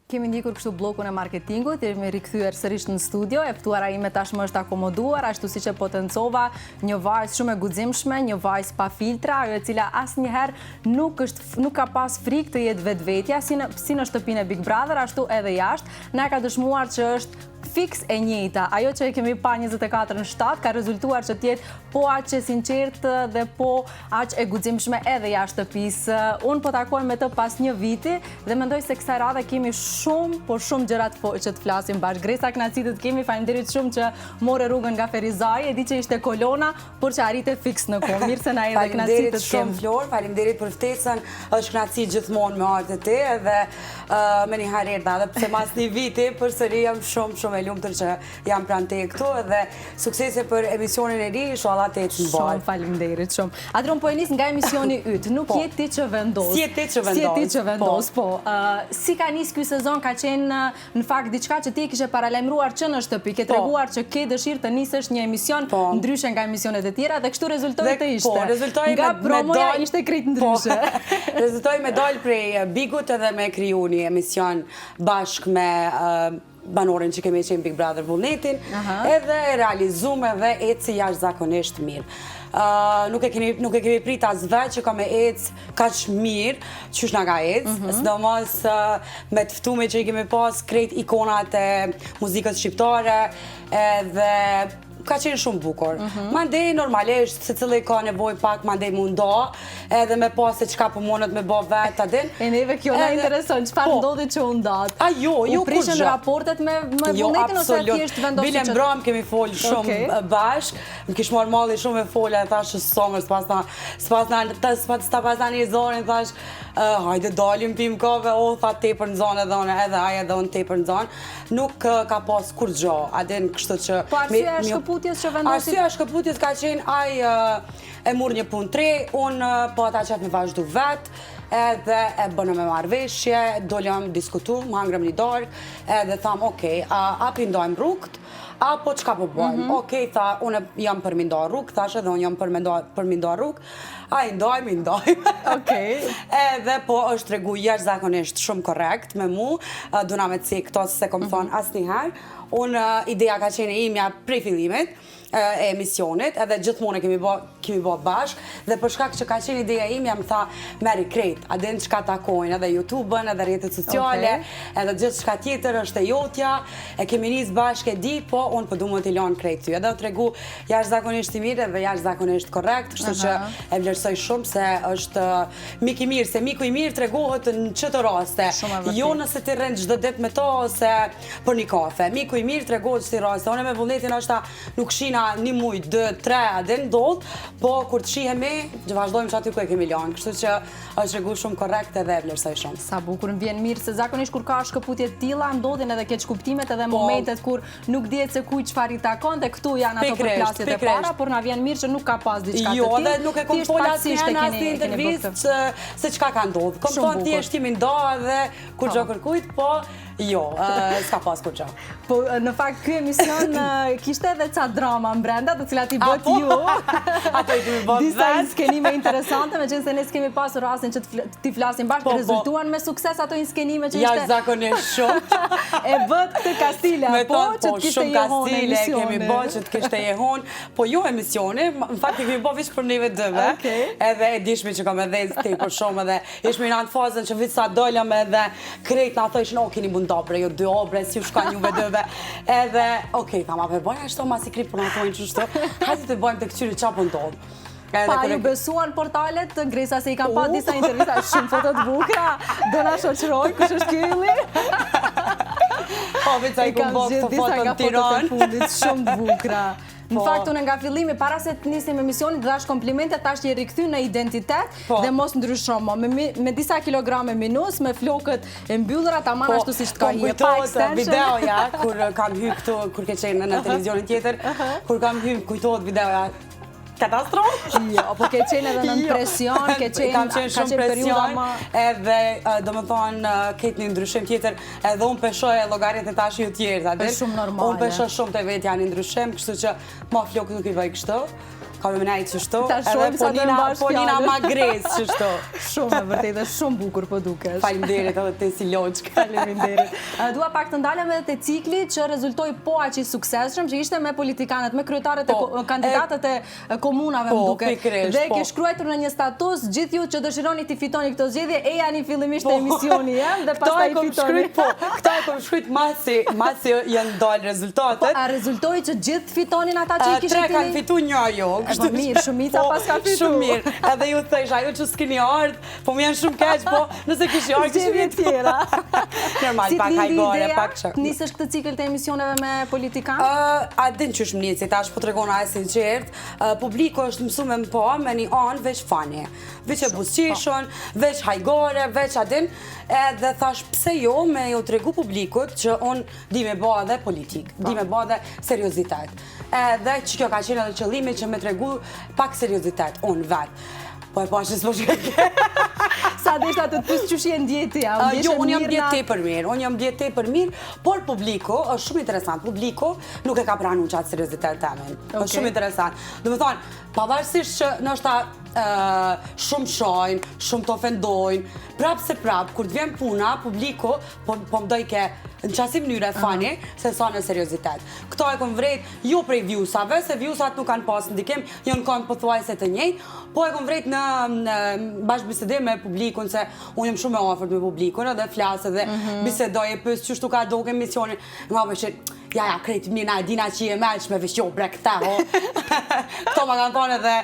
Kemi ndikur kështu blokun e marketingut, jemi rikthyer sërish në studio, e ftuara ime tashmë është akomoduar, ashtu siç e potencova, një vajzë shumë e guximshme, një vajzë pa filtra, ajo e cila asnjëherë nuk ka pas frikë të jetë vetvetja, si në shtëpinë e Big Brother, ashtu edhe jashtë, na ka dëshmuar që është fiks e njëjta. Ajo që e kemi pa 24/7 ka rezultuar që t'jetë po aq e sinqertë dhe po aq e guximshme edhe jashtë shtëpisë. Unë po takoj me të pas një viti dhe mendoj se kësaj radhe kemi shumë gjëra që të flasim bashkë. Gresa, kënaqësi të kemi, faleminderit shumë që more rrugën nga Ferizaj, e di që ishte kolona, por që arrite fiks në kohë. Mirë se na erdhe, kënaqësi të kemi. Flor, faleminderit për ftesën. Është kënaqësi gjithmonë me ardhe te dhe me një herë erdha edhe pse mas një viti përsëri jam shumë e lumtur që jam pranë te këtu dhe suksese për emisionin e ri, inshallah të ecë në ballë. Shumë faleminderit shumë. Atëherë po e nis nga emisioni yt. Nuk je ti që vendos. Si je ti që vendos? Po. Si ka nis ky sezon, ka qenë në fakt diçka që ti kishe paralajmëruar që në shtëpi, ke treguar që ke dëshirë të nisësh një emision ndryshe nga emisionet e tjera dhe kështu rezultoi të ishte. Po, rezultoi nga promoja ishte krejt ndryshe. Rezultoi me dal prej Bigut edhe me kriju një emision bashkë me banorin që kemi qenë Big Brother Vullnetin, edhe realizume dhe eci jashtëzakonisht mirë. Nuk e kemi prit as vetë që ka me ecë kaq mirë, qysh nga ka ecë, sidomos me të ftume që i kemi pas krejt ikonat e muzikës shqiptare, edhe ka qenë shumë bukur. Mandej normalisht, se cili ka nevoj pak mandej mundo, edhe me pas se qka pëmonët me bo vetë, adin. E neve kjo na intereson, qëfar ndodhi që unë datë? Jo, u prishën raportet me Vullnetin ose thjesht vendosi që... Bile mbram kemi folë shumë bashkë, më kish marrë malli shumë e folja, e thashë somër, s'pas ta një zonin, thashë, hajde dalim pim kove, tha tepër në zonë edhe aja dhe unë tepër në zonë. Nuk ka pas kur gjo, adin kështu që... Po arsyeja e shkëputjes që vendosit? Arsyeja e shkëputjes ka qenë e murë një punë 3, unë po ata qëtë me vazhdu vetë, edhe e bënë me marrëveshje, dollëm diskutu, më hangrëm një darë, edhe thamë, okej, a prindojmë rrugët, apo qka po bëjmë? Okej, tha, unë jam për mi nda rrugë, thashe dhe unë jam për mi nda rrugë, a i ndojmë. Edhe po është tregu jashtëzakonisht shumë korrekt me mu, duna me cik këto se kom thonë asë njëherë, unë ideja ka qenë imja prej fillimit, e emisionit, edhe gjithmonë kemi bo bashkë, dhe për shkak që ka qenë ideja imja më tha meri krejt, adin qka takojnë, edhe YouTube-ën, edhe rrjetet sociale, edhe gjithë qka tjetër është e jotja, e kemi nisë bashkë e di, po unë po du më t'i lanë krejt ty, edhe o tregu jashtëzakonisht i mirë dhe jashtëzakonisht korrekt, kështu që e vlerësoj shumë se është mik i mirë, se miku i mirë tregohet në qëto raste, jo nëse ti rënë çdo ditë me to ose për një kafe, miku i mirë tregohet çdo raste, unë me Vullnetin është nuk shina një muj, 2, 3, adin ndodh, po kur të shihemi, që vazhdojmë që aty ku e kemi lanë, kështu që është tregu shumë korrekt edhe vlerësoj shumë. Sa bukur më vjen mirë, se zakonisht kur ka shkëputje të tilla, ndodhin edhe keq kuptimet edhe momentet kur nuk dihet se kujt çfarë i takon, dhe këtu janë ato përplasjet e para, por na vjen mirë që nuk ka pas diçka të tillë. Jo, dhe nuk e kom folë asnjëherë në asnjë intervistë se çka ka ndodhur. Kom thonë thjesht jemi nda dhe kur gjo kërkujt, po jo, s'ka pas kur gjo. Po në fakt ky emision kishte edhe ca drama brenda, të cilat i bët ju. Ato i kemi bët disa skenime interesante, meqense ne s'kemi pasur rastin që t'i flasim bashkë, rezultuan me sukses ato skenime që ishte. Jashtëzakonisht shumë. E bët këtë kastile, po që të kishte jehon emisione. Kemi bët që të kishte jehon, po jo emisione, në fakt i kemi bët vishë për neve dëve, edhe e dishmi që kam edhe te për shumë, edhe ishme në anë fazën që vitë sa dollëm edhe krejt në ato ishën, o, keni bund dobre, jo 2 obre, si u shka njuve dëve, edhe, okej, tha, ma përbojnë ashtu, ma si krip për në atojnë qështu, hajtë të bëjmë të këqyri qa për ndodhë. Pa ju besuan portalet, Gresa, se i kam pa disa intervista, shumë fotot bukra, do na shoqëroj, kush është kylli? Po, vica i kom bëf të fotot në Tiranë. Fundit, shumë bukra. Në fakt, unë nga fillimi, para se të nisim emisionin, të dash komplimente, tash je rikthyer në identitet dhe mos ndryshon më. Me disa kilograme minus, me flokët e mbyllura, tamam ashtu siç të ka hije pa extension. Videoja, kur kam hyrë këtu, kur ke qenë në televizionin tjetër, kur kam hyrë, kujtohet videoja katastrofë. Jo, po ke qenë edhe në presion, kam qenë shumë presion, edhe do më thonë ketë një ndryshim tjetër, edhe unë peshoj e llogarit e tash ju tjerë, është shumë normale. Unë peshoj shumë të vetë janë një ndryshim, kështu që ma flokët nuk i vaj kështu. Ka me nejtë qështu, Ta shohim sa do mbash Polina fjalën. Magres qështu. Shumë e vërtet dhe shumë bukur po dukesh. Faleminderit edhe te si loqka. Faleminderit. Dua pak të ndalem edhe te cikli që rezultoi po aq i suksesshëm, që ishte me politikanët, me kryetarët e kandidatët e komunave më duket. Dhe ke shkruar në një status gjithë ju që dëshironi të fitoni këtë zgjedhje, e janë fillimisht te emisioni jam dhe pastaj fitoni. Këta e kom shkruajt masi janë dalë rezultatet. A rezultoi që gjithë fitonin ata që i kishin Tre kanë fitu një ajo. Po mirë, shumica pas ka fitu. Shumë mirë. Edhe ju thësh, ajo që s'keni ardhë, po më janë shumë keq, po nëse kishi ardhë, kishi vjetë tjera. Normal, pak hajgore, pak shak. Nisësh këtë cikël të emisioneve me politikanë? A din që është më njëci, tash po të regona e sinqert, publiko është mësu me më po, me një anë veç fani. Veç e busqishon, veç hajgore, veç adin, edhe thash pse jo me jo të regu publikut që unë di me ba dhe politik, di me ba dhe seriozitet. Edhe që kjo ka qenë edhe qëllimi që me të regu pak seriozitet, unë vetë. Po e pashtë s'po shkëke. Sa dhe ishta të të pysë që shi e ndjeti, ja? Jo, unë jam ndjetë te për mirë, por publiko është shumë interesant. Publiko nuk e ka pranu qatë seriozitet temin. është shumë interesant. Dhe me thonë, pavarësisht që nështë shumë shojnë, shumë të ofendojnë, prapë se prapë, kur të vjen puna, publiko po më dojke në qasim mënyre fani, se sa në seriozitet. Këto e kom vrejt jo prej viewsave, se viewsat nuk kanë pas ndikim, jo në kanë pothuajse të njëjtë, po e kom vrejt në bashkëbisedim me publikun, se unë jem shumë e ofert me publikun, edhe flasë dhe bisedoj e pës qështu ka doke emisionin, nga për që ja, krejt mirë, na e dina që i e meq me vishjo bre këta, ho. Këto më kanë thonë edhe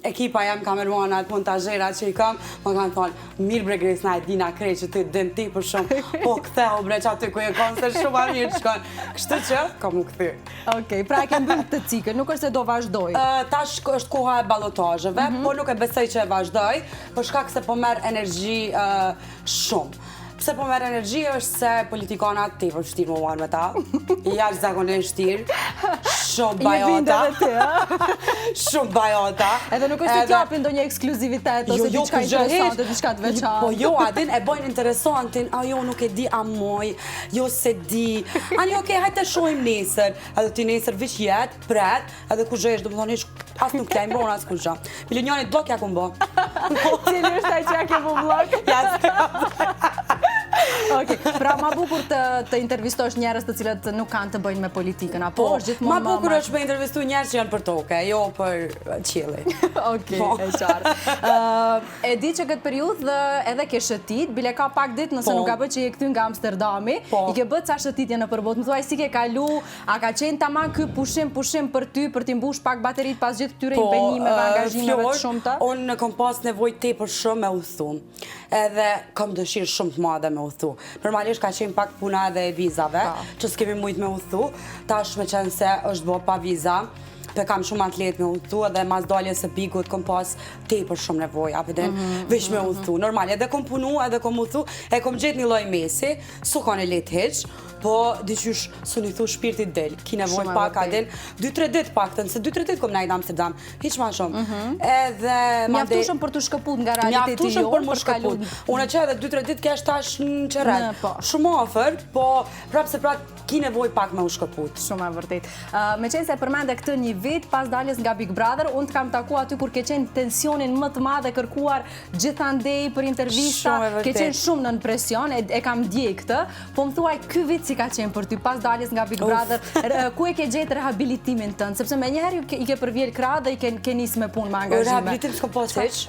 ekipa jam kamermanat, montažerat që i kam, më kanë thonë, mirë bre Grace, na e dina krejt që ty dën ti për shumë, po këte ho bre që aty ku e konë, se shumë a mirë që konë. Kështu që, kam u këthy. Okej, pra e ke mbyllë të cikël, nuk është se do vazhdoj? Tash është koha e balotajëve, por nuk e besoj që e vazhdoj, për shkak se po merr energji shumë. Pse po merr energji është se politikanat tepër vështirë më marrë me ta. Jashtëzakonisht vështirë. Shumë bajota. Shumë bajota. Edhe nuk është të t'japin ndonjë ekskluzivitet ose diçka interesante, diçka të veçantë. Po jo, adin e bojnë interesantin, ajo nuk e di a moj, jo se di. Ani okej, hajtë të shohim nesër. Edhe ti nesër vish jetë, pret, edhe ku zhesh, do më thonë ish, as nuk t'ja imbron as kur gja. Milionjanit blok ja ku mbo. Cili është ai që ja ke bu blok? Okej, pra ma bukur të intervistosh njerëz të cilët nuk kanë të bëjnë me politikën, apo është gjithmonë ma bukur është me intervistu njerëz që janë për toke, jo për qielli. Okej, e qartë. E di që këtë periudhë edhe ke shëtit, bile ka pak ditë nëse nuk ka bë që je këty nga Amsterdami, i ke bë ca shëtitje në përbot. Më thuaj si ke kalu, a ka qenë tamam ky pushim për ty, për t'i mbush pak baterit pas gjithë këtyre impenjimeve, angazhimeve të shumta? Unë kom pas nevojë tepër shumë me udhëtu. Edhe kam dëshirë shumë të madhe me udhëtu. Normalisht ka qenë pak puna edhe e vizave, që s'kemi mujt me udhëtu. Tash me qenë se është bo pa viza, pe kam shumë atlet me udhëtu, edhe mas daljes së bigut kom pas tepër shumë nevojë, apëtën vish me udhëtu. Normal, edhe kom punu, edhe kom udhëtu, e kom gjetë një lloj mesi, su ka në letë heq, po diqysh su një thu shpirtit del, ki nevojë pak adin, 2-3 dit paktën, se 2-3 dit kom najtë Amsterdam, hiq ma shumë. Mjaftushëm për të shkëput nga realiteti jo, për më shkëput. Unë që edhe 2-3 dit kesh tash në qëret. Shumë ofër, po prapë se prapë ki nevoj pak me u shkëput. Shumë e vërtet. Me qenë se përmende këtë një vit pas daljes nga Big Brother, unë të kam taku aty kur ke qenë tensionin më të madhe kërkuar gjithandej për intervista, ke qenë shumë në presion, e kam dje këtë, po më thuaj ky vit si ka qenë për ty pas daljes nga Big Brother, ku e ke gjetë rehabilitimin tënë, sepse me njëherë i ke përvjel krah dhe i ke nisë me punë me angazhime. Rehabilitim s'ko po seq.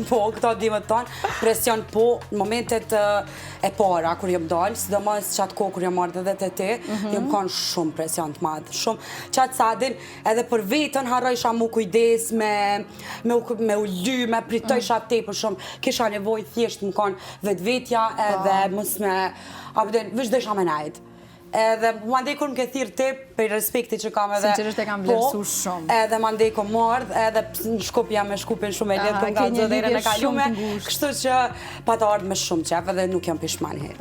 Po, këto dimët tonë, presion po, në momentet e para, kur jëm dalë, sidomos qatë kohë kur jëm ardhë edhe të te, jëm kanë shumë presion të madhë, shumë. Qatë sadin, edhe për vetën harrojsha mu kujdes me u ly, me pritojsha te për shumë, kisha nevoj thjesht më kanë vetvetja edhe mos me, apëtën, vish dësha me najtë. Edhe ma ndej kur më ke thirë te, për respekti që kam edhe... Sinqerisht e kam vlerësu shumë. Edhe ma ndej kom mardh, edhe në Shkupja me Shkupin shumë e letë, kom ka zëdhere në kalume, kështu që pa të ardhë me shumë qef, edhe nuk jam pishman heq.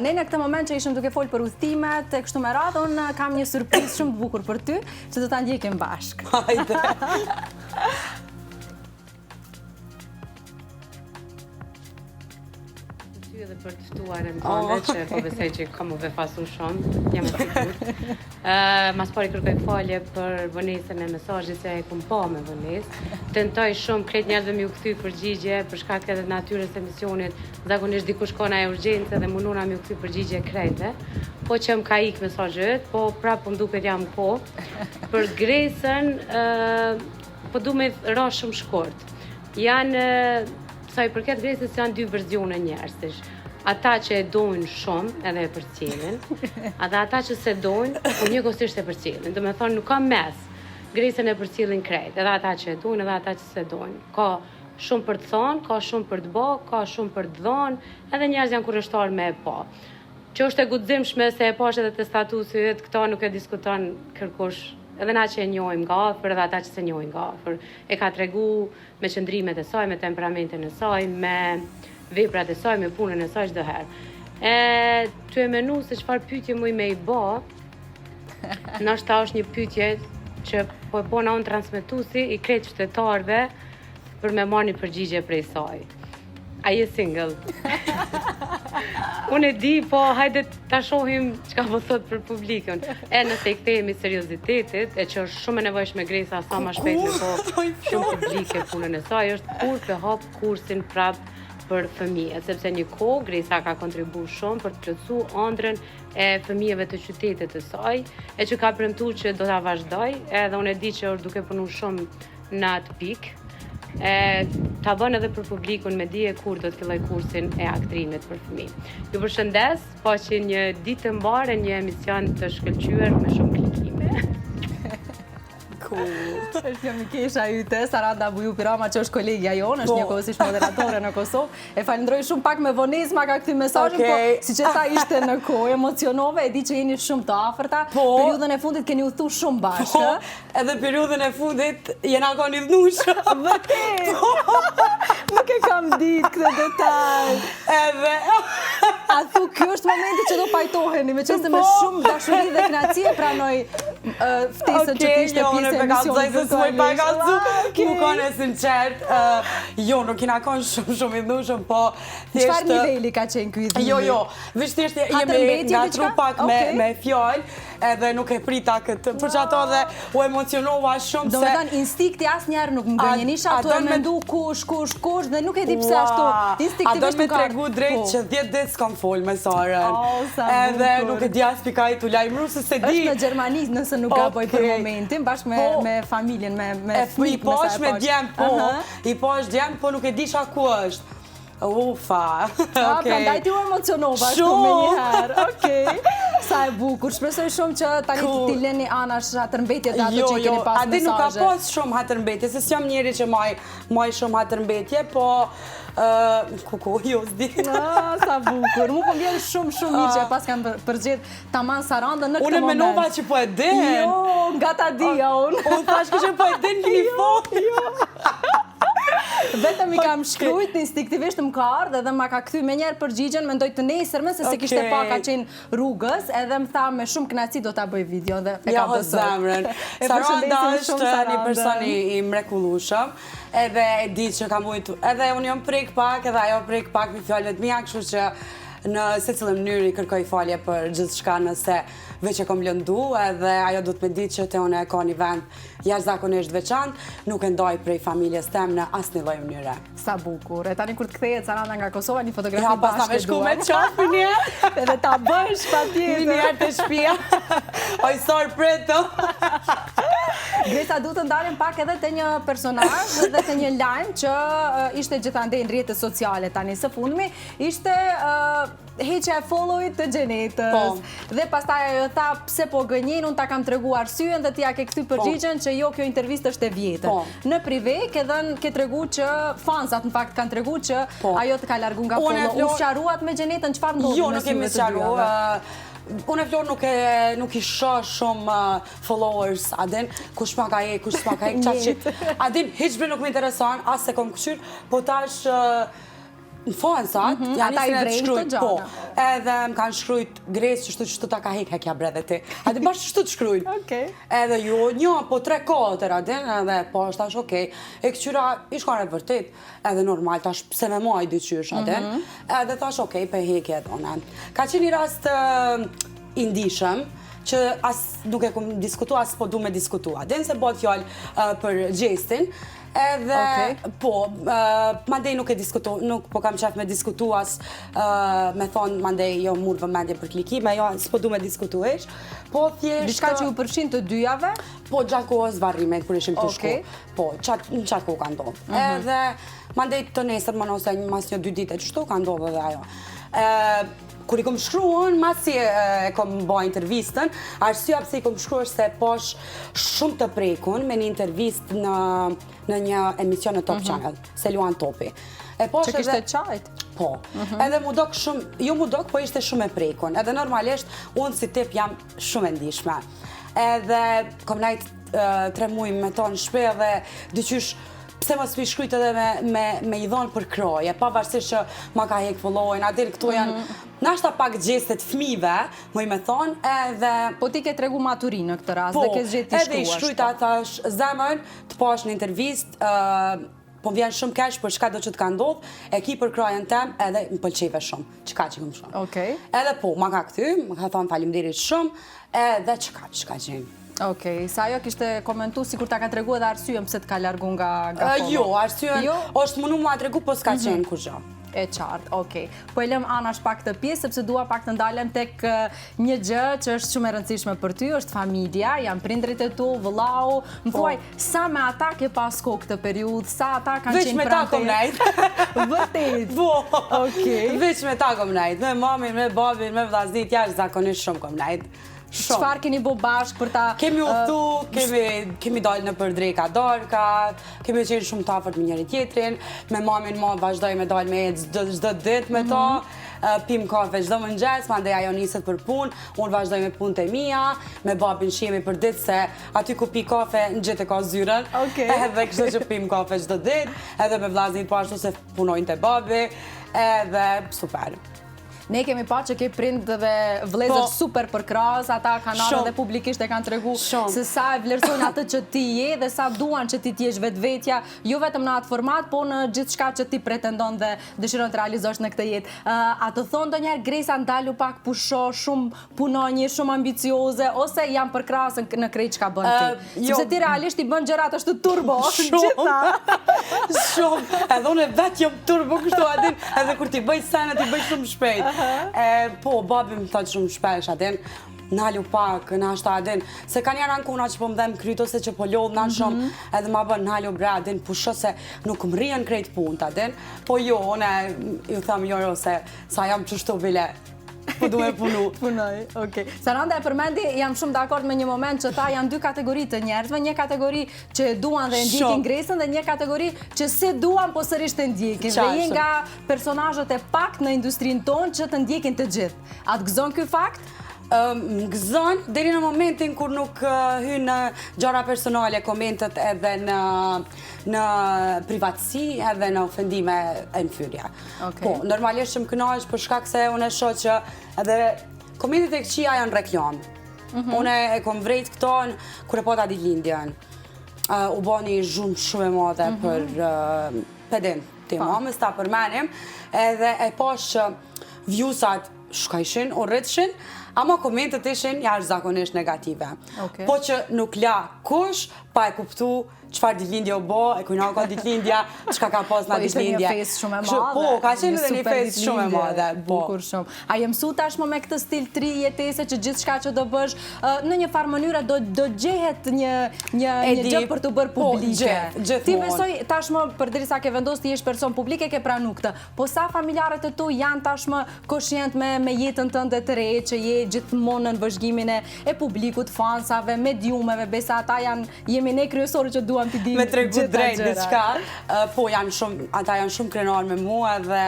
Ne në këtë moment që ishëm duke folë për udhtimet, e kështu me radhë, unë kam një surprizë shumë të bukur për ty, që do ta ndjekim bashkë. Hajde. për të ftuarën tënde, që po besoj që kam u befasu shumë, jam e sigurt. Mas pari kërkoj falje për vonesën e mesazhit se e kum pa me vonesë. Tentoj shumë krejt njerëzve mi u kthy përgjigje për shkak edhe natyrës së misionit. Zakonisht dikush ka një urgjencë dhe munduna mi u kthy përgjigje krejtë. Po që më ka ik mesazhet, po prapë më duket jam ko. Për Gresën, po du me ra shumë shkurt. Janë, sa i përket Gresës, janë dy verzione njerëzish. Ata që e dojnë shumë edhe e përcjellin, edhe ata që se dojnë, po njëkohësisht e përcjellin. Do me thonë, nuk ka mes. Gresën e përcjellin krejt, edhe ata që e dojnë, edhe ata që se dojnë. Ka shumë për të thonë, ka shumë për të bë, ka shumë për të dhonë, edhe njerëz janë kurreshtar me e pa. Që është e guximshme se e pash edhe te statusit, këta nuk e diskuton kërkush, edhe na që e njohim nga afër, edhe ata që se njohin nga afër. E ka tregu me qëndrimet e saj, me temperamentin e saj, me veprat e saj, me punën e saj çdo herë. Ty e menu se çfarë pyetje muj me i bë, ndoshta është një pyetje që po e bona unë transmetuesi i krejt qytetarëve për me marrë një përgjigje prej saj. Ai je single. Unë e di, po hajde ta shohim çka po thot për publikun. Nëse i kthehemi seriozitetit, e që është shumë e nevojshme Gresa sa më shpejt me po shumë publike punën e saj, është kur të hap kursin prap për fëmijët, sepse një kohë Gresa ka kontribuar shumë për të plotësuar ëndrrën e fëmijëve të qytetit të saj, e që ka premtuar që do ta vazhdoj, edhe unë e di që është duke punuar shumë në atë pikë. Ta bën edhe për publikun me dije kur do të filloj kursin e aktrimit për fëmijë. Ju përshëndes, po që një ditë të mbarë, një emision të shkëlqyer me shumë klikime. Është një mikesha yte, Saranda Buju Pirama, që është kolegja jonë, është njëkohësisht moderatore në Kosovë. E falenderoj shumë pak me vonesë, ma ka kthy mesazhin, po siç e tha ishte në kohë emocionove, e di që jeni shumë të afërta. Periudhën e fundit keni udhëtu shumë bashkë. Edhe periudhën e fundit jena koni dhnushë. Vërtet. Nuk e kam ditë këtë detaj. Edhe a thu ky është momenti që do pajtoheni, meqense me shumë dashuri dhe kënaqësi e pranoj ftesën që ishte pjesë e emisionit. Nuk kanë sinqert, jo, nuk kena kanë shumë i dhushëm, po thjesht... Çfarë niveli ka qenë ky i dhuni? Jo, vështirë jemi ngatru pak me fjalë, edhe nuk e prita këtë, për që ato dhe u emocionova shumë se... Do me thënë, instinkti asnjëherë nuk më gënjenisha, tu e mendu kush, dhe nuk e di pse ashtu, instinktivisht nuk ka... A do me tregu drejt që 10 ditë s'kam fol me Sarën, edhe nuk e di as pika i t'u lajmëru, se se di... është në Gjermani, nëse nuk gaboj për momentin, bashkë me familjen, me fmik, me sa e posh. I posh djem, po nuk e disha ku është. Ufa, prandaj ti u emocionova ashtu me njëherë, sa e bukur, shpresoj shumë që tani ti leni anash hatërmbetje të ato që keni pas mesazhe. Adi nuk ka pas shumë hatërmbetje, se s'jam njeri që maj shumë hatërmbetje, po kuku, jo s'di. Sa bukur, mu po vjen shumë mirë që pas kam përgjedh taman Saranda në këtë moment. Unë menova që po e den. Jo, nga ta dija unë. Unë thash që po e den një fond. Vetëm i kam shkrujt, instinktivisht më ka ardhë edhe ma ka kthy me njerë përgjigjen, mendoj të nesërme, se kishte pa ka qenë rrugës, edhe më tha me shumë kënaqësi do ta bëj video dhe e ka bësër. Zemrën. Saranda është një person i mrekullueshëm, edhe e di që ka mujtu, edhe unë jam prek pak, edhe ajo prek pak me fjalët mia, kështu që në secilën mënyrë i kërkoj falje për gjithçka nëse veç e kom lëndu, edhe ajo do të me ditë që te unë e ka një vend jashtëzakonisht veçantë, nuk e ndaj prej familjes tem në asnjë lloj mënyre. Sa bukur. E tani kur të kthehet Saranda nga Kosova, një fotografi bashkë. Ja, pas ta me shku me qafi një. Edhe ta bësh patjetër. Një herë të shtëpia. Oj, sorry preto. Gresa, du të ndalim pak edhe të një personazh dhe të një lajm që ishte gjithandej në rrjetet sociale tani së fundmi, ishte heqja e followit të Gjenetës. Dhe pastaj ajo tha pse po gënjen, unë ta kam tregu arsyen dhe ti ja ke kthy përgjigjen që jo, kjo intervistë është e vjetër. Në prive ke tregu që fansat në fakt kanë tregu që ajo të ka largu nga follow. U sqaruat me Gjenetën, çfarë ndodhi? Jo, nuk kemi sqaruar. Unë e Flor nuk i shoh shumë followers, adin, kush ma ka e, kush ma ka e, adin, hiqbe nuk më interesan, as se kom këshyr, po tash në fansat, janë ata i nisën e vrejnë shkruajnë, të po, gjana. edhe më kanë shkrujt Gresë çështu ta ka hekja bre dhe ti. A ti bashkë çështu të shkrujnë. Okej. Edhe jo, një, po 3-4 adin, edhe po është tash okej. E këqyra i shkare vërtet, edhe normal, tash pse me maj dyqysh adin. Edhe tash okej, pe hekje edhe. Ka qenë një rast i ndishëm, që as nuk e kum diskutu, as po du me diskutu. Adin se bëhet fjallë për gjestin, edhe, po, mandej nuk e diskutu, nuk po kam qef me diskutu as, me thonë, mandej, jo, murë vëmendje për klikime, jo, s'po du me diskutu ish, po thjesht... Diçka që ju përfshin të dyjave? Po, gjatë kohës varrimet, kur ishim të shku. Po, në qatë kohë ka ndodhë. Edhe, mandej të nesër më nëse mas një 2 dite, qështu ka ndodhë edhe ajo. Kur i kom shkruan, masi e kom bëj intervistën, arsyeja pse i kom shkruar se posh shumë të prekun me një intervistë në një emision në Top Channel, se luan Topi. Që kishte qajt? Po. Edhe mu dok shumë, jo mu dok, po ishte shumë e prekun. Edhe normalisht, unë si tip jam shumë e ndishme. Edhe kom najt 3 muaj me tonë shpe dhe dyqysh pse mos mi shkryt edhe me i dhonë për kroje, pavarësisht që ma ka hek followin, atin këtu janë nashta pak gjestet fmive, më i me thonë, edhe... Po ti ke tregu maturinë në këtë rast, dhe ke zgjetë të shkruash. Edhe i shkryta thash zemën, të pash në intervist, po vjen shumë keq për çka do që të ka ndodh, e ki për krojen tem edhe më pëlqeve shumë, çka që këm shumë. Edhe po, ma ka këty, më ka thonë faleminderit shumë, edhe çka qenë. Okej, sa ajo kishte komentu si kur ta ka tregu edhe arsyën pse të ka largu nga follow? Jo, arsyën është mënu ma tregu, po s'ka qenë kur gjë. E qartë, okej. Po e lëm anash pak të pjesë, sepse dua pak të ndalem tek një gjë që është shumë e rëndësishme për ty, është familja, janë prindrit e tu, vëllau. Më thuaj, sa me ata ke pas kohë këtë periudhë, sa ata kanë qenë me ta kom najt. Vërtet? Po, okej. Veç me ta kom najt, me mamin, me babin, me vllaznit, jashtë zakonisht shumë kom najt. Çfarë keni bo bashkë për ta... Kemi udhtu, kemi dalë në për dreka darka, kemi qenë shumë të afërt me njëri tjetrin, me mamin ma vazhdoj me dalë me çdo ditë me ta, pim kafe çdo mëngjes, mandej ajo niset për punë, unë vazhdoj me punët e mia, me babin shihemi për ditë se aty ku pi kafe në gjithë e ka zyrën, edhe kështu që pim kafe çdo ditë, edhe me vllaznit po ashtu se punojnë te babi, edhe super. Ne kemi pa që ke prind dhe vlezër super për krahas, ata kanale dhe publikisht e kanë tregu se sa e vlerësojnë atë që ti je dhe sa duan që ti t'jesh vetvetja, jo vetëm në atë format, po në gjithë shka që ti pretendon dhe dëshiron të realizosh në këtë jetë. A të thonë do njerë Gresa ndalu pak pusho, shumë punonje, shumë ambicioze, ose jam për krahas në krejt që ka bën ti? Sepse ti realisht i bën gjërat ashtu turbo, gjitha. Shumë, edhe unë vetë jam turbo kështu adin, edhe kur ti bëj sene, ti bëj shumë shpejt. Po, babi më thot shumë shpesh adin, nalu pak, nashta adin, se kanë janë ankuna që po më dhem kryt ose që po lodh në shumë, edhe ma bën nalu bre adin, pusho se nuk më rriën krejt punt adin, po jo, une ju tham jo se sa jam qështu bile, po du me punu. Punoj, okej. Saranda e përmendi, jam shumë dakord me një moment që ta janë 2 kategori të njerëzve, një kategori që duan dhe ndjekin Gresën dhe një kategori që se duan po sërisht të ndjekin. Dhe jenë nga personazhet e pak në industrinë tonë që të ndjekin të gjithë. A të gëzon ky fakt? Më gëzon, deri në momentin kur nuk hynë në gjëra personale, komentet edhe në privatësi edhe në ofendime e në fyrja. Po, normalisht që më kënaqesh për shkak se unë e shoh që edhe komentet e këqija janë reklam. Unë e kom vrejt këto kur e pata ditëlindjen. U bani zhurmë shumë e madhe për pedin të mamës, ta përmenim, edhe e posh që vjusat shkajshin, u rritshin, ama komentet ishin jashtëzakonisht negative. Po që nuk la kush, pa e kuptu qëfar ditëlindje u bo, e kujna ka ditëlindja, qëka ka pas nga ditëlindja. Po ishte një fest shumë e madhe. Po, ka qenë edhe një fest shumë e madhe. Bukur shumë. A je mësu tashmë me këtë stil 3 jetese që gjithë shka që do bësh, në një farë mënyra do gjehet një gjë për të bërë publike. Ti besoj tashmë, përderisa ke vendos të jesh person publike, ke pranu këtë. Po sa familjarët e tu janë tashmë koshient me jetën tënde të re, që je gjithmonë në vëzhgimin e publikut, fansave, mediumeve, besa ata jemi ne kryesorë që duam me tregu drejt diçka, po ata janë shumë krenar me mua dhe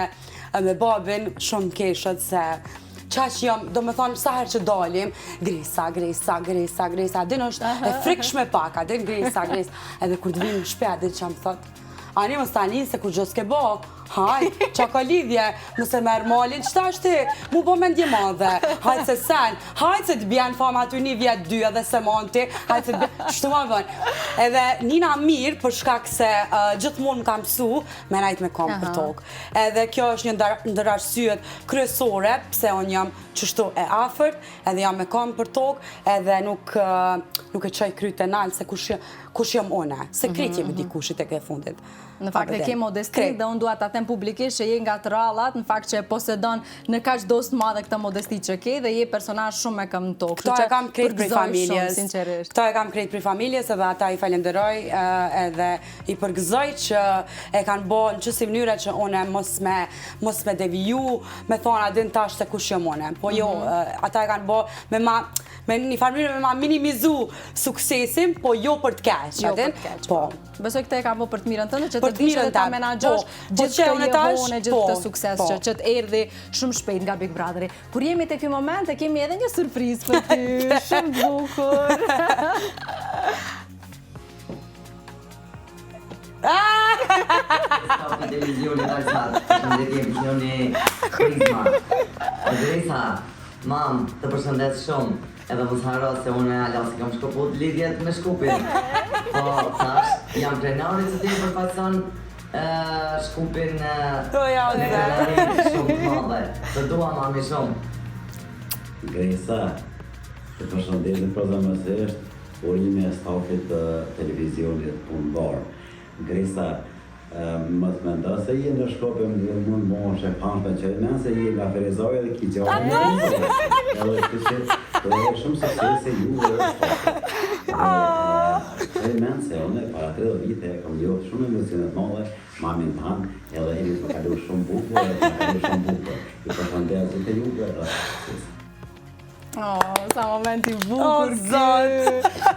me babin shumë keshët se qaq jam, do me thonë sa herë që dalim, Gresa, adin është e frikshme pak, adin Gresa, edhe kur të vinë në shpe, adin që më thot, ani më stani se kur gjës ke bo, hajt, qa ka lidhje, nëse merë malin, qëta është ti, mu po me ndje madhe, hajt se sen, hajt se të bjen fama aty një vjetë dy edhe se monti, hajt se të bjen, qështu ma vën. Edhe nina mirë, për shkak se gjithmonë më kam mësu, me najt me kom për tokë. Edhe kjo është një ndër arsyet kryesore, pse unë jam qështu e afërt, edhe jam me kom për tokë, edhe nuk e qaj kryt e nalë, se kush jam une, se kryt jemi dikushit e ke fundit. Në fakt e ke modesti dhe unë duat të atem publikisht që je nga të rallat, në fakt që e posedon në kaq dost madhe këtë modesti që ke dhe je personazh shumë me këm tokë. Këto e kam krejt prej familjes. Këto e kam krejt prej familjes edhe ata i falenderoj edhe i përgëzoj që e kanë bo në qësi mënyre që une mos me deviju, me thona din tash se kush jam une. Po jo, ata e kanë bo me një farmyrë me ma minimizu suksesim, po jo për të keq. Jo për të keq, po. Besoj këtë e ka bo për të mirën tënde, që të dishe dhe ta menagjosh gjithë këtë jehone, gjithë këtë sukses që të erdhi shumë shpejt nga Big Brotheri. Kur jemi të këj moment, e kemi edhe një surpriz për ty, shumë bukur. Stop televizionit alzat, përshëndetje misioni Prizma. Gresa, mam, të përshëndet shumë, edhe mos haro se unë ala si kam shkoput lidhjet me shkupin. Po, thash, jam krenari që ti përfaqëson shkupin me krenari shumë të madhe. Të dua mami shumë. Gresa, të përshëndetit programësisht, urime e stafit të televizionit punëbar. Gresa, më të mendo se je në shkopim dhe mund më shephanshme që në se je nga Ferezoj dhe ki gjarë edhe këshit dhe shumë suksese ju dhe shkopim. Men se one para 30 vite kam gjohë shumë emocionet madhe, mamin tanë edhe jeni të kalu shumë bukur dhe të kalu shumë bukur. I përshëndet të juve dhe sa momenti bukur këtë.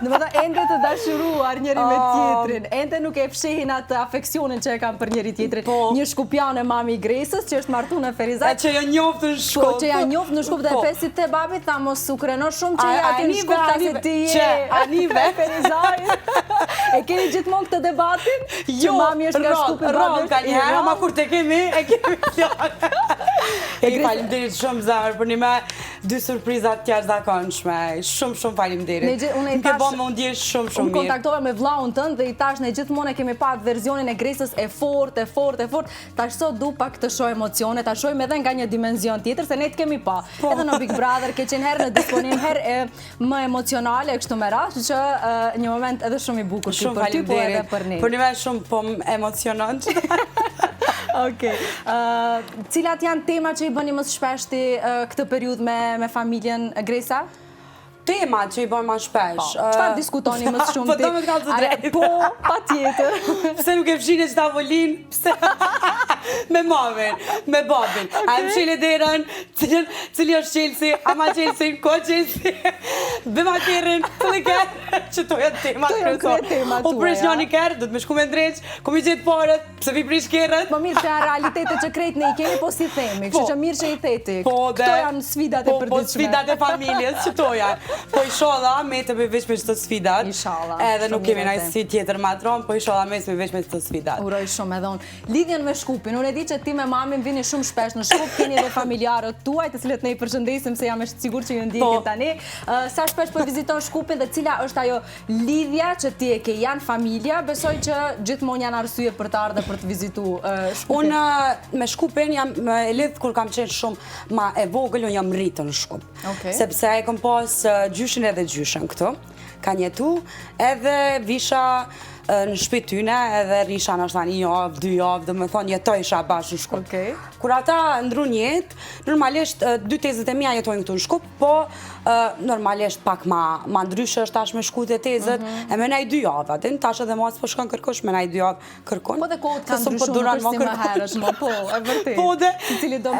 Në më da ende të dashuruar njëri me tjetrin. Ende nuk e fshehin atë afeksionin që e kam për njëri tjetrin. Një shkupjan e mami Gresës që është martu në Ferizaj. E që ja njoftë në shkup. Që ja njoftë në shkup dhe e pesit të babit, tha mos u kreno shumë që ja aty në shkup ta se ti je Anive Ferizaj. E keni gjithmonë këtë debatin? Që mami është nga shkupi babit? Ka njëherë, ama kur të kemi, e kemi fjallë. E falimderit shumë zarë, për një me dy surprizat tjerë zakonshme. Shumë falimderit. Më ke bo më ndje shumë mirë. Unë kontaktova me vllaun tënd dhe i tash ne gjithmonë kemi pat verzionin e Gresës e fort. Tash sot du pak të shoh emocione, ta shohim edhe nga një dimension tjetër se ne të kemi pa. Edhe në Big Brother ke qenë herë në disponim, herë më emocionale kështu me rast, që një moment edhe shumë i bukur për ty po edhe për ne. Për një me shumë po më emocionon që Okej. Cilat janë tema që i bëni më shpeshti këtë periudhë me familjen Gresa? Tema që i bëni më shpesh. Çfarë diskutoni më shumë ti? Po do me të drejtë. Po, patjetër. Pse nuk e fshin që tavolin? Pse? Me mamin, me babin. A e fshin e derën, cili është Chelsea, ama Chelsea, ko Chelsea. Bëma kërën, të dhe kërë, që to janë tema kryesore. O prish një kërë, do të me shku me ndreq, ku mi gjithë parët, pse vi prish kërët. Po mirë që janë realitetet që krejt ne i kemi, po si themi, kështu që mirë që i theti. Këto janë sfidat e përditshme. Po sfidat e familjes, që to janë. Po inshallah, me të bevesh me qëto sfidat. Inshallah. Edhe nuk kemi najtë si tjetër matron, po inshallah me të bevesh me qëto sfidat. Uroj shumë edhe unë. Lidhjen me shkupin, unë e di që ti me mamin vini shumë shpesh në shkup, keni edhe familjarët tuaj, të cilët ne i përshëndesim se jam e sigur që ju ndjekin tani. Sa shpesh po viziton shkupin dhe cila është ajo lidhja që ti e ke, janë familja, besoj që gjithmonë janë arsye për të ardhur për të vizitu shkupin. Unë me shkupin jam e lidh kur kam qenë shumë ma e vogël, unë jam rritë në shkup. Sepse e kom pas gjyshin edhe gjyshin këtu, kanë jetu, edhe visha në shtëpi tyne, edhe risha nështë një javë, 2 javë, dhe me thonë jetojsha bashkë në Shkup. Kur ata ndrun jetë, normalisht 2 tezët e mija jetojnë këtu në Shkup, po normalisht pak ma ndryshë është tash me shku të tezët, e me nej 2 javë, atin, tash edhe mas po shkon kërkosh, me nej 2 javë kërkon. Po dhe kohët kanë ndryshu, nuk është si më herëshmo, po, e vërtet. Po dhe, si cili do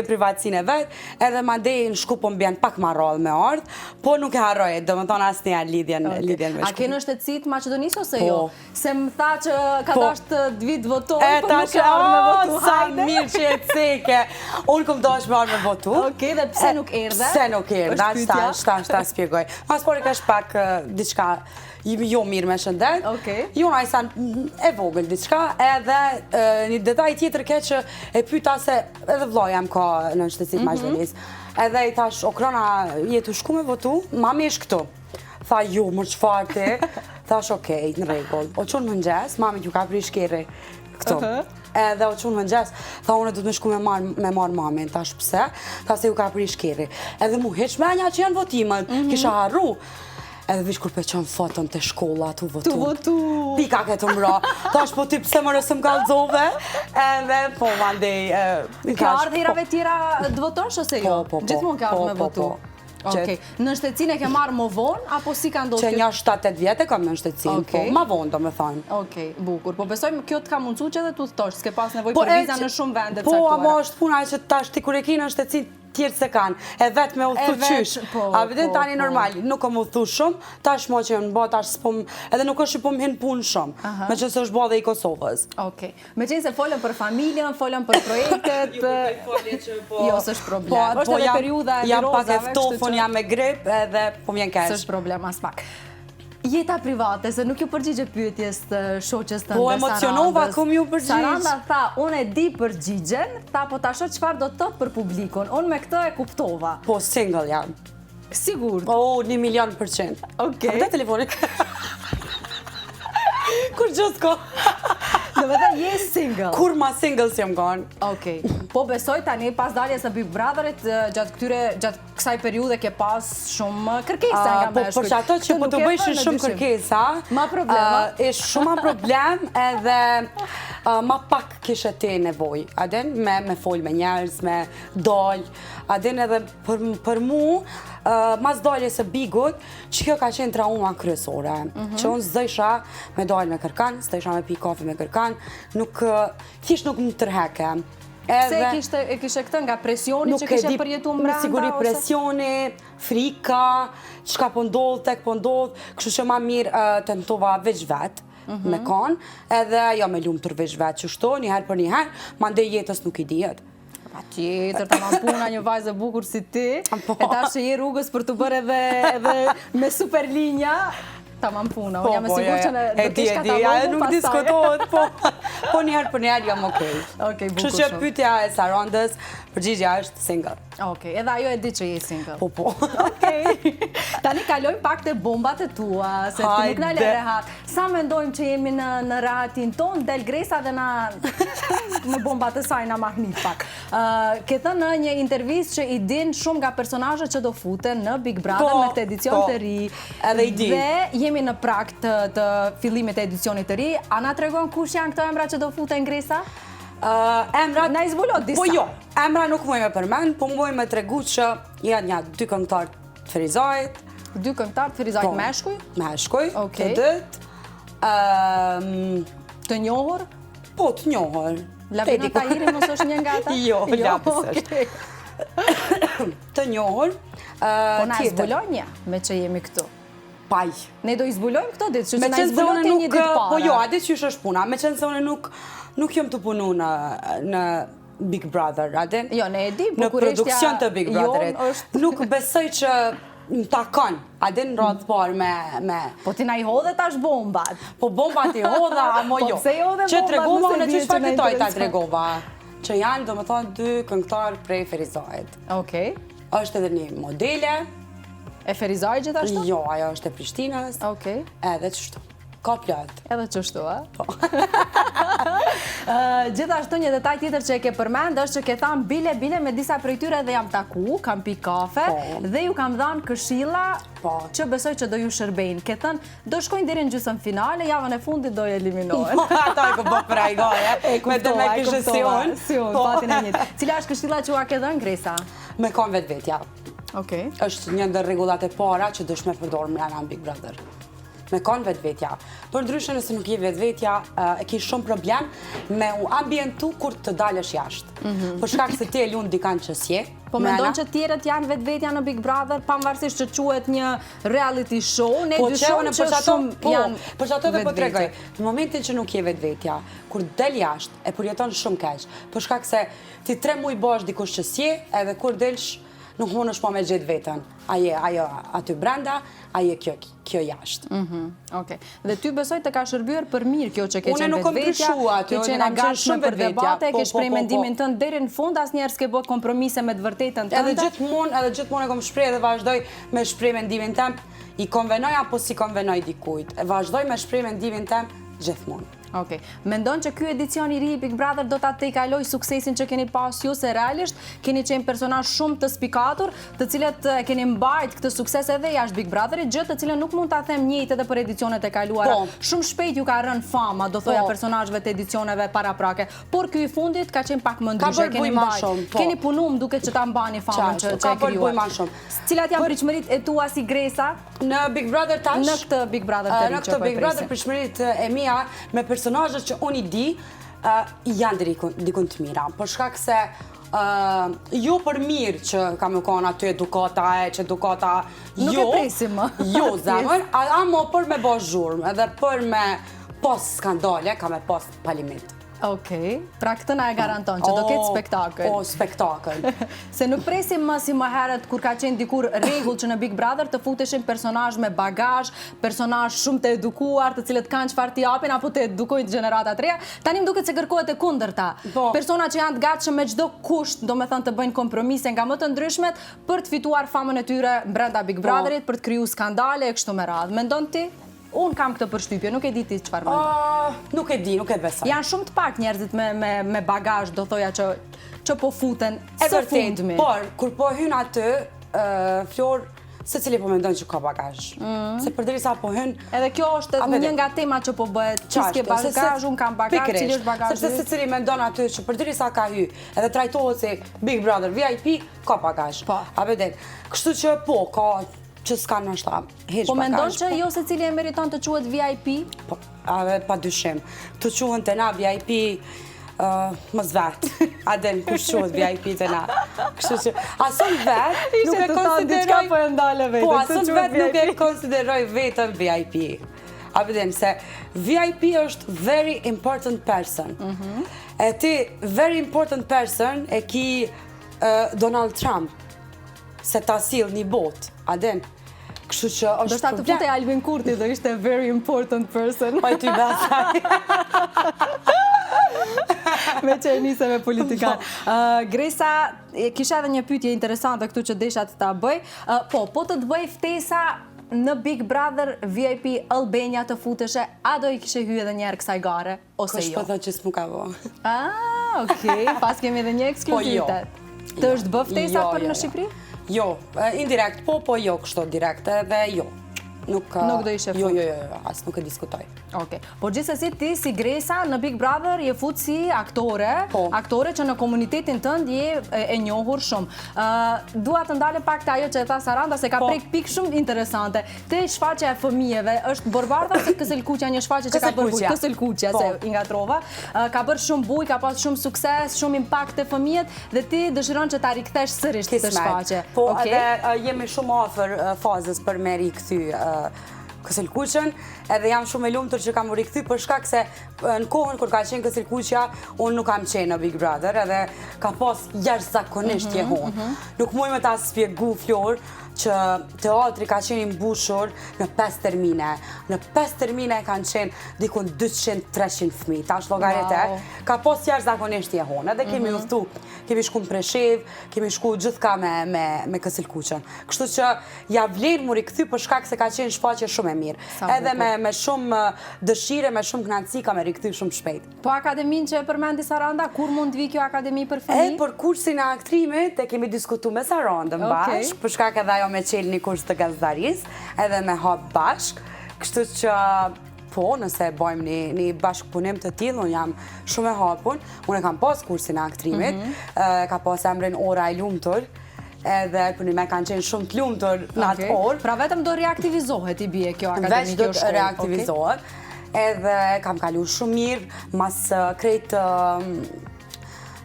privatësin e vetë, edhe ma dej në Shkup po mbjen pak ma rallë me ardhë, po nuk e harrojë, do më thonë asë një lidhjen me Shkupin. A ke në shtetësit Maqedonisë ose ose jo? Se më tha që ka dash të vit votoj, E po nuk e ardhë me votu, sa hajde. mirë që e ceke. Unë kom dash me ardhë me votu. Okej, dhe pse nuk erdhe? Pse nuk erdhe, Është pyetja. shta spjegoj. Mas pori ka shpak diçka jo mirë me shëndet. Okej. Jo na sa e vogël diçka, edhe një detaj tjetër ke që e pyeta se edhe vllai jam ka në shtetësinë Maqedonisë. Edhe i thash, o krona, jetu shku me votu, mami është këtu. Tha, jo, më çfarë ti? Thash, okej, në rregull. O çon mëngjes, mami t'ju ka prish kerri këtu. Edhe o çon mëngjes, tha unë do të më shku me marr mamin. Thash pse? Tha se ju ka prish kerri. Edhe mu heq menja që janë votimet, kisha harru. Edhe vish kur pe qënë foton të shkolla, tu votu. Tu votu. Pika këtë mra. Thash po ti pse më rësëm kalzove. Edhe po mandej. Ka ardhë herave tjera të votosh ose jo? Po. Gjithmonë ka ardhë me votu. Okej. Në shtetësinë e ke marrë më vonë, apo si ka ndodhur? Që një 7-8 vjetë kam në shtetësinë, po, Okej. ma vonë do me thonë. Okej, bukur. Po besoj kjo të ka mundësu që edhe tu thosh, s'ke pas nevojë për viza në shumë vende Po, caktuara. ama është puna që tash ti kur e ki në shtetësinë tjerë se kanë, e vetë me udhëtu qysh. A vedin tani normal, nuk kom udhëtu shumë, tash mo që në bo, tash s'pom, edhe nuk është që pom hin punë shumë, me që se është bo dhe i Kosovës. Okej. Me qenë se folëm për familjen, folëm për projektet, jo, s'është problem. Është edhe periudha e jam pak e virozave, ftofun, jam me grip, edhe po m'jen kesh. s'është problem as pak. Jeta private, se nuk ju përgjigje pyetjes të shoqes të Po, emocionova, kom ju përgjigj. Saranda tha, unë e di përgjigjen, tha, po ta shoh çfarë do të thotë për publikun. Unë me këtë e kuptova. Po, single jam. Sigurt. O, 1.000.000%. Okej. A vëte telefonin? Kur gjës ko? Do me thënë, je single. Kur ma single si jam gone? Okej. Po besoj tani pas daljes së Big Brotherit gjatë kësaj periudhe ke pas shumë kërkesa nga Po meshkujt. për që ato që po të bëjsh shumë kërkesa, Ma problema. ishtë shumë ma problem edhe ma pak kishe ti nevoj. Adin me fol me njerëz, me dal. Adin edhe për mu, mas daljes së Bigut, që kjo ka qenë trauma kryesore. Që unë zdojsha me dal me kërkan, zdojsha me pi kafe me kërkan, thjesht nuk më tërheke. Se e kishe këtë nga presioni që kishe përjetu Me mbranda? siguri presioni, frika, çka po ndodh, tek po ndodh, kështu që ma mirë tentova veç vetë me kanë, edhe jo me lumë tër veç vetë që shto, njëherë për njëherë, mandej jetës nuk i dihet. Pa tjetër, të manë puna një vajzë e bukur si ti, e ta që je rrugës për të bërë edhe me superlinja, ta manë puna, unë jam e sigur që do kesh katalogu nuk pastaj. diskutohet, po njëherë për njëherë jam okej. Okej, bukur Kështu që shumë. pyetja e Sarandës, përgjigja është single. Okej, edhe ajo e di që je single. Po. Okej. Tani kalojmë pak të bombat e tua, se ti nuk na le Hajde. rehat. Sa mendojmë që jemi në rehatin ton, del Gresa dhe në bombat e saj na mahnit pak. Ke thënë në një intervistë që i din shumë nga personazhet që do futen në Big Brother në këtë edicion të ri. Edhe i di. Dhe jemi në prag të fillimit të edicionit të ri. A na tregon kush janë këto emra që do futen Gresa? Emrat... Na i zbulot disa. Po jo, emra nuk muj me përmend, po muj me tregu që janë një 2 këngëtar të Ferizajt. 2 këngëtar të Ferizajt meshkuj? Meshkuj, Okej. të dytë. Të njohur? Po, të njohër. Lavina Tahiri mos është një nga ata? Jo, lapis është. Okej. Të njohër. Po na zbuloj një, me që jemi këtu. Paj. Ne do i zbulojmë këto ditë, që Me na qenë se zbulot unë e një nuk... ditë para. Po jo, a ditë qysh është puna. Me qenë se unë nuk jam të punu në Big Brother, adin? Jo, ne e di, Në produksion të Big Brotherit. është... Nuk besoj që më takon, adin radhë parë me... Po ti na i hodhe tash bombat. Po bombat i hodha, amo Po jo. pse i hodhe Që bombat, tregova nëse unë di që që na çfarë fitoj ta intereson? tregova. Që janë, do më thonë, 2 këngëtar prej Ferizajt. Okej. Është edhe një modele. E Ferizaj gjithashtu? Jo, ajo është e Prishtinës. Okej. Edhe qështu. Ka plot. Edhe qështu, a? Po. Gjithashtu një detaj tjetër që e ke përmend është që ke thamë bile me disa prej tyre dhe jam taku, kam pi kafe dhe ju kam dhanë këshilla që besoj që do ju shërbejnë. Ke thënë, do shkojnë deri në gjysmë finale, javën e fundit do ju eliminohen. Ata e ku bë për ai goje. Me kishë sion. Sion, patin e njëtë. Cila është këshilla që ua ke dhënë, Gresa? Me kon vetvetja. Okej. Është një ndër rregullat e para që dush me përdorë mbrana Big Brother. Me kon vetvetja. Për ndryshe nëse nuk je vetvetja, e ke shumë problem me u ambientu kur të dalësh jashtë. Për shkak se ti e lund dikan që s'je, Po mendon që tjerët janë vetvetja në Big Brother, pavarësisht që quhet një reality show, ne dyshojmë që shumë janë për çato dhe po tregoj. vetvetja. Në momentin që nuk je vetvetja, kur del jashtë e përjeton shumë keq, për shkak se ti 3 muaj bash dikush që s'je, edhe kur delsh nuk mundesh pa me gjetë veten. Ajo aty brenda, ajo kjo jashtë. Okej. Dhe ty besoj të ka shërbyer për mirë kjo që ke Unë qenë nuk kam vetvetja, ndryshuar aty, ke unë qenë kam qenë gatshme shumë për vetvetja. debate, Po, ke shpreh po, mendimin tënd deri në fund, asnjëherë s'ke bërë kompromise me të vërtetën tënde. Edhe gjithmonë e kam shpreh dhe vazhdoj me shpreh mendimin tem, i konvenoj apo si konvenoj dikujt. E vazhdoj me shpreh mendimin tem gjithmonë. Okej. Mendon që ky edicion i ri i Big Brother do ta tejkaloj suksesin që keni pas ju, se realisht keni qenë personazh shumë të spikatur, të cilët keni mbajt këtë sukses edhe jashtë Big Brotherit, gjë të cilën nuk mund ta them njëjtë edhe për edicionet e kaluara. Po. Shumë shpejt ju ka rënë fama, do thoja, Po. personazheve të edicioneve paraprake, por ky i fundit ka qenë pak më ndryshe, bërë keni buj ma mbajt. shumë, po. Keni punuar duke që ta mbani famën Qartë, që ka e bërë buj ma krijuar. shumë. Cilat janë pritshmëritë e tua si Gresa Në Big Brother tash, në këtë Big Brother të ri në që këtë po e Big Brother presim? pritshmëritë e mia me personazhet që unë i di, janë dikun të mira. Për shkak se jo për mirë që kam më konë aty edukata që edukata Nuk e presim më. Jo, zemër, ama për me bo zhurmë, edhe për me pas skandale, ka me pas palimit. Okej, pra këtë na e garanton që do ketë spektakël. O, spektakël. Se nuk presim më si më herët kur ka qenë dikur rregull që në Big Brother të futeshin personazh me bagazh, personazh shumë të edukuar, të cilët kanë çfarë t'i japin apo të edukojnë gjenerata të reja. Tani më duket se kërkohet e kundërta. Po. Persona që janë të gatshëm me çdo kusht, domethënë të bëjnë kompromise nga më të ndryshmet për të fituar famën e tyre brenda Big Brotherit, për të krijuar skandale e kështu me radhë. Mendon ti? Unë kam këtë përshtypje, nuk e di ti çfarë mendon. Nuk e di, nuk e besoj. Janë shumë të pak njerëzit me bagazh, do thoja që po futen E së vërtet, fundmi. por kur po hyn aty, Flor, secili po mendon që ka bagazh. Se përderisa po hyn, Edhe kjo është A, vete. një nga temat që po bëhet. Ti s'ke bagazh, unë kam bagazh, cili është bagazhi? Sepse secili mendon aty që përderisa ka hy, edhe trajtohet si Big Brother VIP, ka bagazh. Po. A vëdet. Kështu që po, ka që s'ka nështa heq Po mendon bagazh. që jo secili e meriton të quhet VIP? Po, pa dyshim. Të quhen të na VIP, më zvet. A den kush quhet VIP të na. Kështu që, asun vet, nuk e konsideroj... po e ndale vetë. Po, asun vet nuk e konsideroj vetëm VIP. A vedem se VIP është very important person. E ti, very important person e ki Donald Trump, se ta sill një botë, a den? Kështu që Do është shta të fute Albin Kurti dhe ishte very important person. Pa i ty besaj. Me që e nise me politikan. Gresa, kisha edhe një pyetje interesante këtu që desha të ta bëj. Po të bëj ftesa në Big Brother VIP Albania të futeshe, a do i kishe hy edhe njerë kësaj gare, ose Kush jo? po thot që s'mu ka bo. Okej, pas kemi edhe një ekskluzivitet. Të është bë ftesa për në Shqipëri? Jo, indirekt po jo kështu direkt, edhe jo. Nuk do ishe Jo, fund. as nuk e diskutoj. Okej. Po gjithsesi ti si Gresa në Big Brother je fut si aktore, Po. aktore që në komunitetin tënd je e njohur shumë. Dua të ndale pak te ajo që e tha Saranda se ka Po. prek pikë shumë interesante. Te shfaqja e fëmijëve është Borbarda ose Këselkuqja, një shfaqje që ka bërë buj, Këselkuqja, Po. se i ngatrova. Ka bërë shumë buj, ka pas shumë sukses, shumë impakt te fëmijët dhe ti dëshiron që ta rikthesh sërish këtë shfaqje. Po, Okej? edhe jemi shumë afër fazës për me rikthy Këselkuqen, edhe jam shumë e lumtur që kam rikthy për shkak se në kohën kur ka qenë Këselkuqja, unë nuk kam qenë në Big Brother, edhe ka pas jashtëzakonisht jehon. Nuk muj me ta spjegu Flor që teatri ka qenë i mbushur në 5 termine. Në 5 termine kanë qenë dikun 200-300 fëmijë. Tash llogarite, Wow. ka pas jashtëzakonisht jehon. Edhe kemi udhtu, kemi shku në Preshev, kemi shku gjithka me Këselkuqen. Kështu që ja vlen mu rikthy për shkak se ka qenë shfaqje shumë e mirë. Sa Edhe bukur. me shumë dëshire, me shumë kënaqësi ka me rikthy shumë shpejt. Po akademin që e përmendi Saranda, kur mund vi kjo akademi për E fëmijë? për kursin e aktrimit e kemi diskutu me Sarandën Okej. bashkë, për shkak edhe ajo me qelë një kurs të gazdaris, edhe me hap bashkë, kështu që po, nëse bojmë një bashkëpunim të tillë, unë jam shumë e hapun, unë e kam pas kursin e aktrimit, ka pas emrin Ora e Lumtur, edhe për një me kanë qenë shumë të lumtur në atë Okej. orë. Pra vetëm do reaktivizohet i bie kjo akademi, Veç kjo do të shkollë. reaktivizohet, edhe kam kalu shumë mirë, mas krejt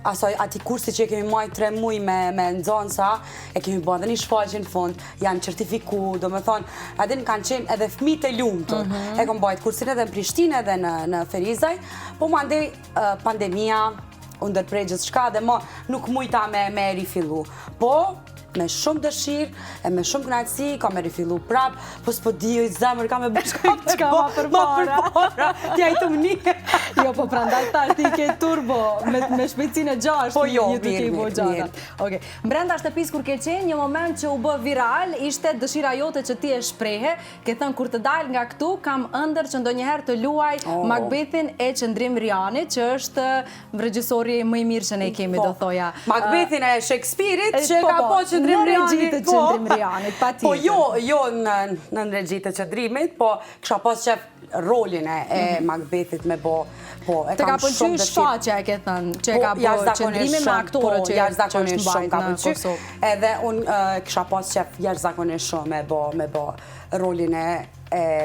ati kursi që kemi majtë 3 muj me nëzonsa, e kemi bërë dhe një shfaqje në fund, janë certifiku, do me thonë, adin kanë qenë edhe fëmijët e lumtur. E kom bajt kursin edhe në Prishtinë edhe në Ferizaj, po më andej pandemia, u ndërprej gjithë shka dhe më nuk mujta me rifillu. Po, me shumë dëshirë, e me shumë knajtësi, ka me rifillu prap, po s'po dio i zemër, ka me bëshka ma përpara. Tja i të më një. Jo, po prandaj tash ti ke turbo me shpejtësinë e 6. Po jo, mirë. Okej. Brenda shtëpisë kur ke qenë një moment që u bë viral, ishte dëshira jote që ti e shprehe, ke thënë kur të dal nga këtu kam ëndër që ndonjëherë të luaj Macbethin e Qëndrim Riani, që është regjisori më i mirë që ne kemi, do thoja. Macbethin e Shakespeare-it që ka po Qëndrim Rianit, pa tjetër. Po jo në regjitë të Qëndrimit, po kësha pas qef rolin e Macbethit me bo. Të ka pëlqy shfaqja e ke thënë, që ka bo qëndrimi me aktorë që është mbajt në Kosovë. Edhe unë kësha pas qef jashtëzakonisht shumë me bo rolin e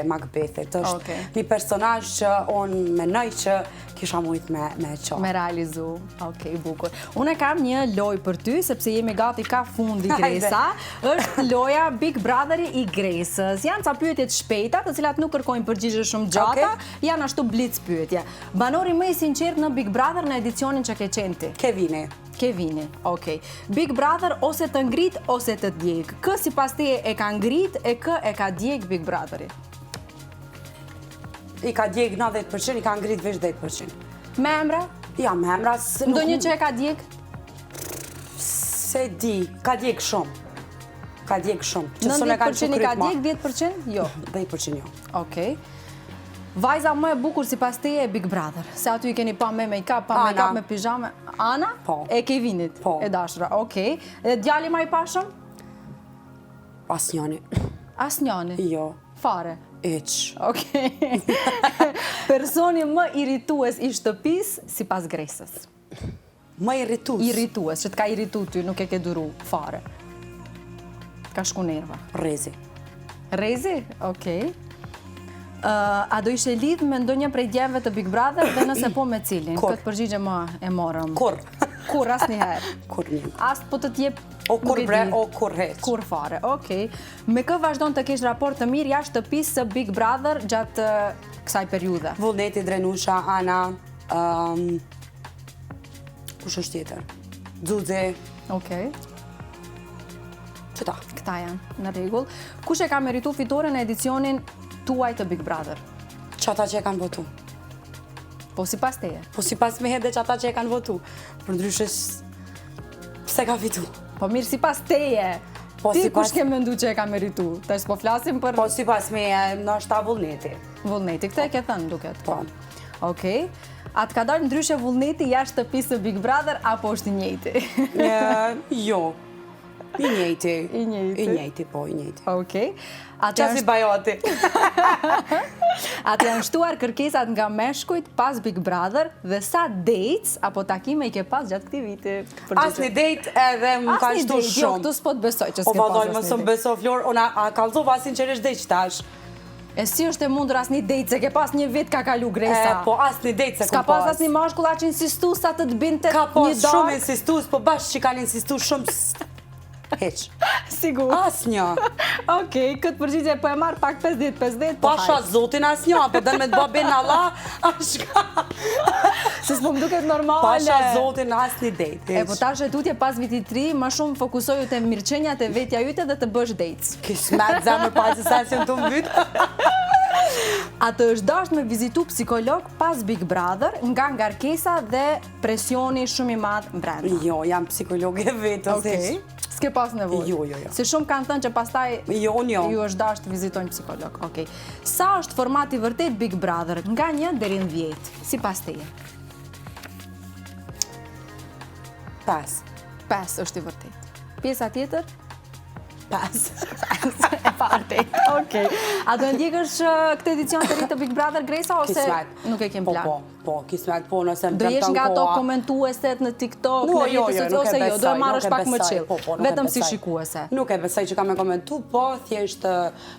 Macbethit. është një personazh që unë menoj që kisha mujt me qa. Me realizu. Okej, bukur. Unë kam një loj për ty, sepse jemi gati ka fundi Gresa. është loja Big Brotheri i Gresës. Janë ca pyetjet shpejta, të cilat nuk kërkojnë përgjigje shumë gjata, janë ashtu blitz pyetje. Banori më i sinqert në Big Brother në edicionin që ke qenë ti? Kevini, okej. Big Brother ose të ngrit ose të djeg. Kë si pas teje e ka ngrit e kë e ka djeg Big Brotheri? I ka djeg 90%, i ka ngrit veç 10%. Me emra? Ja, me emra... Ndonjë që e ka djeg? Se di, ka djeg shumë. Ka djeg shumë. 90% i ka djeg, 10%? Jo. 10% jo. Okej. Vajza më e bukur si pas teje e Big Brother. Se aty i keni pa me make-up, pa make-up me pijame. Ana? Po. E Kevinit? Po. E dashra, okej. E djali ma i pashëm? Asnjani. Asnjani? Jo. Fare? Eq. Okej. Personi më irritues i shtëpis si pas Gresës? Më irritues? Irritues, që t'ka irritu ty, nuk e ke duru fare. Ka shku nerva. Rezi. Rezi? Okej. A do ishe lidh me ndonjë prej djemve të Big Brother dhe nëse po me cilin? Kur. Këtë përgjigje më e morëm. Kur. Kur, asnjëherë? Kur një. As po të t'jep... O kur bre, o kur heq. Kur fare, okej. Me kë vazhdon të kesh raport të mirë jashtë shtëpisë së Big Brother gjatë kësaj periudhe? Vullneti, Drenusha, Ana, kush është tjetër? Xuzi. Okej. Qëta? Këta janë, në rregull. Kush e ka meritu fitore në edicionin tuaj të Big Brother? Qata që e kanë votu. Po si pas teje? Po si pas me dhe qata që e kanë votu. Për ndryshes, pse ka fitu? Po mirë si pas teje. Ti kush ke mendu që e ka meritu? Tash po flasim për... Po si pas me në është ta vullneti. Vullneti, këtë e ke thënë duket. Po. Okej. A të ka dalë ndryshe vullneti jashtë shtëpisë së Big Brother apo është i njëjti? Jo. I njëjti. I njëjti. I njëjti, po, i njëjti. Okej. Qasi bajoti. A të janë shtuar kërkesat nga meshkujt pas Big Brother dhe sa dates apo takime i ke pas gjatë këtij viti? Asnjë date edhe më ka shtu shumë. Jo, këtu s'po të besoj që s'ke pas asnjë date. O vallaj, më beso Flor, ona kallzova sinqerisht date tash. E si është e mundur asnjë date, se ke pas një vit ka kalu Gresa. Po asnjë date se s'ka pas asnjë mashkull që insistu sa të të binte një darkë. Ka pas shumë insistus, po bashkë që kanë insistu shumë. Heq. Sigur. Asnjë. Okej, këtë përgjigje po e marr pak 50-50. Pasha zotin asnjë, po dën me të babin Allah, ashka. Se s'po më duket normale. Pasha zotin asnjë date. E po tash e tutje pas vitit 3, më shumë fokusoju te mirëqenjat e vetja yte dhe të bësh dates. Kismet zemër pas sensin të mbyt. A të është dashur me vizitu psikolog pas Big Brother nga ngarkesa dhe presioni shumë i madh brenda? Jo, jam psikologe vetës. Okej. S'ke pas nevojë? Jo. Se shumë kanë thënë që pastaj jo. Ju është dashur të vizitojnë psikolog. Okej. Sa është formati vërtet Big Brother nga 1 deri në 10, sipas teje? 5. 5 është i vërtet. Pjesa tjetër? 5. E parti. Okej. A do ndjekësh këtë edicion të ri të Big Brother Gresa ose nuk e kem plan? Po, kismet po nëse më do jesh nga ato komentueset në TikTok, në rrjetet ose jo, do e marrësh pak më chill. Vetëm si shikuese. Nuk e besoj që kam me komentu, po thjesht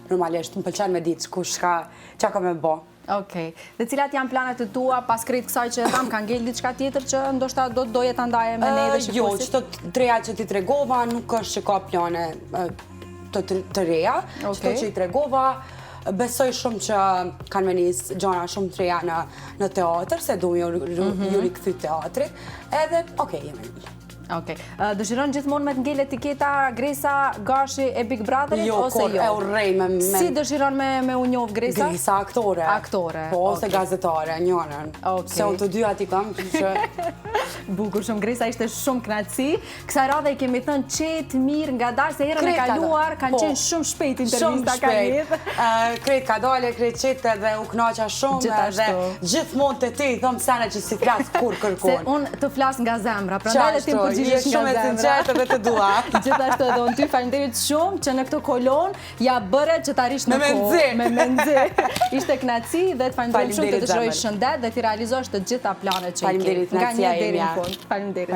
normalisht më pëlqen me ditë kush çka ka me bë. Okej. Dhe cilat janë planet e tua pas krejt kësaj që tham, ka ngel diçka tjetër që ndoshta doje ta ndaje me ne dhe shikuesit? Jo, çto treja që ti tregova nuk është që ka plane të reja, çto që i tregova. Besoj shumë që kanë menis gjana shumë të reja në teatr, se du ju rikthy teatrit, edhe jemi. Okej. Dëshiron gjithmonë me të ngel etiketa Gresa Gashi e Big Brotherit ose jo? E urrej me... Si dëshiron me u njoh Gresa? Gresa aktore. Aktore. Po, ose gazetare, njënën. Se unë të dy ati kam, që... Bukur shumë, Gresa ishte shumë kënaqësi. Kësaj radhe i kemi thënë qetë mirë nga dalë, se herën e kaluar kanë qenë shumë shpejt intervista ka jetë. Krejt ka dale, krejt qetë dhe u kënaqa shumë dhe gjithmonë të ti thëmë sene që si flasë kur kërkon. Se unë të flasë nga zemra, prandaj edhe ti përgjigjesh nga shumë e sinqertë dhe të dua. Gjithashtu edhe unë ty faleminderit shumë që në këtë kolon ja bëre që ta rish në kohë. Me menxi. Ishte kënaqësi dhe të falenderoj shumë, të dëshiroj shëndet dhe ti realizosh të gjitha planet që i ke. Faleminderit, nga një deri në fund. Faleminderit.